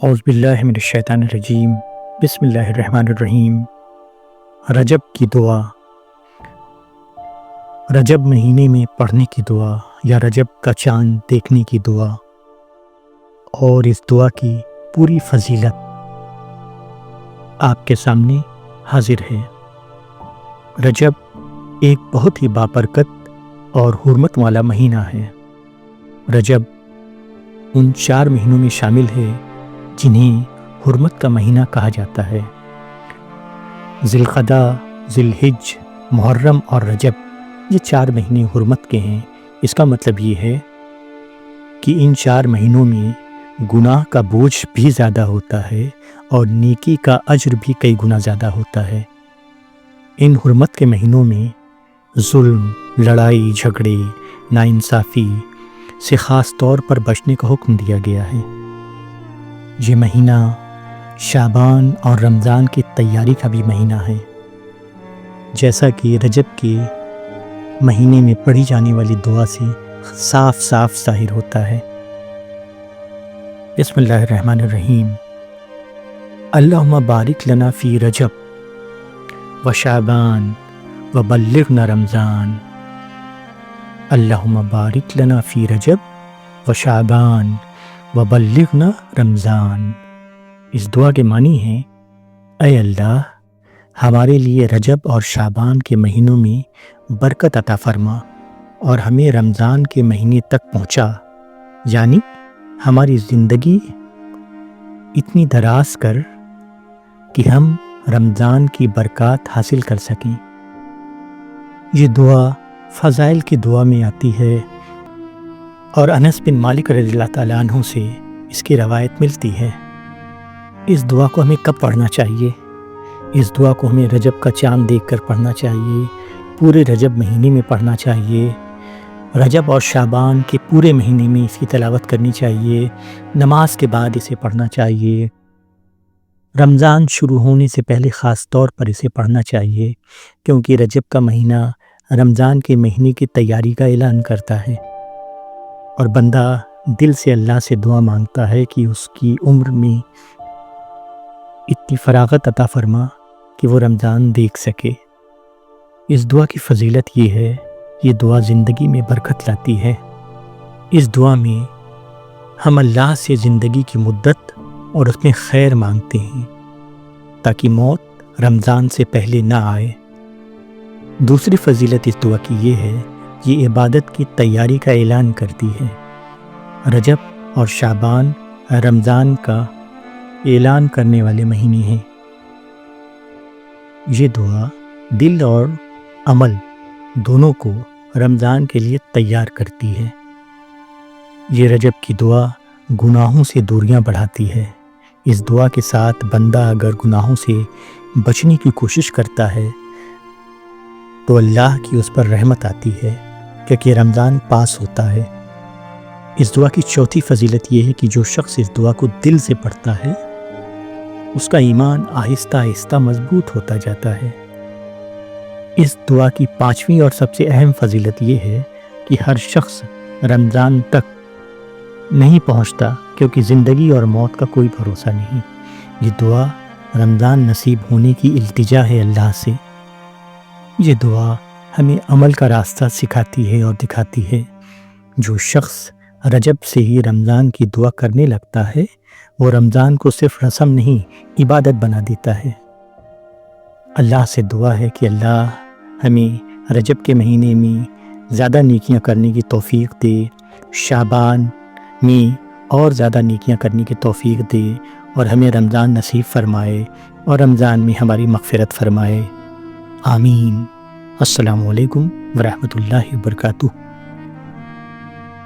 اعوذ باللہ من الشیطان الرجیم بسم اللہ الرحمن الرحیم۔ رجب کی دعا۔ رجب مہینے میں پڑھنے کی دعا یا رجب کا چاند دیکھنے کی دعا اور اس دعا کی پوری فضیلت آپ کے سامنے حاضر ہے۔ رجب ایک بہت ہی بابرکت اور حرمت والا مہینہ ہے۔ رجب ان 4 مہینوں میں شامل ہے جنہیں حرمت کا مہینہ کہا جاتا ہے۔ ذی القعدہ، ذی الحج، محرم اور رجب یہ 4 مہینے حرمت کے ہیں۔ اس کا مطلب یہ ہے کہ ان 4 مہینوں میں گناہ کا بوجھ بھی زیادہ ہوتا ہے اور نیکی کا اجر بھی کئی گنا زیادہ ہوتا ہے۔ ان حرمت کے مہینوں میں ظلم، لڑائی جھگڑے، ناانصافی سے خاص طور پر بچنے کا حکم دیا گیا ہے۔ یہ مہینہ شعبان اور رمضان کی تیاری کا بھی مہینہ ہے، جیسا کہ رجب کے مہینے میں پڑھی جانے والی دعا سے صاف صاف ظاہر ہوتا ہے۔ بسم اللہ الرحمن الرحیم۔ اللہم بارک لنا فی رجب و شعبان و بلغنا رمضان۔ اللہم بارک لنا فی رجب و شعبان وبلغنا رمضان۔ اس دعا کے معنی ہیں: اے اللہ، ہمارے لیے رجب اور شعبان کے مہینوں میں برکت عطا فرما اور ہمیں رمضان کے مہینے تک پہنچا، یعنی ہماری زندگی اتنی دراز کر کہ ہم رمضان کی برکات حاصل کر سکیں۔ یہ دعا فضائل کی دعا میں آتی ہے اور انس بن مالک رضی اللہ تعالیٰ عنہ سے اس کی روایت ملتی ہے۔ اس دعا کو ہمیں کب پڑھنا چاہیے؟ اس دعا کو ہمیں رجب کا چاند دیکھ کر پڑھنا چاہیے، پورے رجب مہینے میں پڑھنا چاہیے، رجب اور شعبان کے پورے مہینے میں اس کی تلاوت کرنی چاہیے، نماز کے بعد اسے پڑھنا چاہیے، رمضان شروع ہونے سے پہلے خاص طور پر اسے پڑھنا چاہیے، کیونکہ رجب کا مہینہ رمضان کے مہینے کی تیاری کا اعلان کرتا ہے اور بندہ دل سے اللہ سے دعا مانگتا ہے کہ اس کی عمر میں اتنی فراغت عطا فرما کہ وہ رمضان دیکھ سکے۔ اس دعا کی فضیلت یہ ہے، یہ دعا زندگی میں برکت لاتی ہے۔ اس دعا میں ہم اللہ سے زندگی کی مدت اور اس میں خیر مانگتے ہیں تاکہ موت رمضان سے پہلے نہ آئے۔ دوسری فضیلت اس دعا کی یہ ہے، یہ عبادت کی تیاری کا اعلان کرتی ہے۔ رجب اور شعبان رمضان کا اعلان کرنے والے مہینے ہیں۔ یہ دعا دل اور عمل دونوں کو رمضان کے لیے تیار کرتی ہے۔ یہ رجب کی دعا گناہوں سے دوریاں بڑھاتی ہے۔ اس دعا کے ساتھ بندہ اگر گناہوں سے بچنے کی کوشش کرتا ہے تو اللہ کی اس پر رحمت آتی ہے، کیونکہ رمضان پاس ہوتا ہے۔ اس دعا کی چوتھی فضیلت یہ ہے کہ جو شخص اس دعا کو دل سے پڑھتا ہے اس کا ایمان آہستہ آہستہ مضبوط ہوتا جاتا ہے۔ اس دعا کی 5ویں اور سب سے اہم فضیلت یہ ہے کہ ہر شخص رمضان تک نہیں پہنچتا، کیونکہ زندگی اور موت کا کوئی بھروسہ نہیں۔ یہ دعا رمضان نصیب ہونے کی التجا ہے اللہ سے۔ یہ دعا ہمیں عمل کا راستہ سکھاتی ہے اور دکھاتی ہے۔ جو شخص رجب سے ہی رمضان کی دعا کرنے لگتا ہے وہ رمضان کو صرف رسم نہیں عبادت بنا دیتا ہے۔ اللہ سے دعا ہے کہ اللہ ہمیں رجب کے مہینے میں زیادہ نیکیاں کرنے کی توفیق دے، شعبان میں اور زیادہ نیکیاں کرنے کی توفیق دے اور ہمیں رمضان نصیب فرمائے اور رمضان میں ہماری مغفرت فرمائے۔ آمین۔ السلام علیکم ورحمۃ اللہ وبرکاتہ۔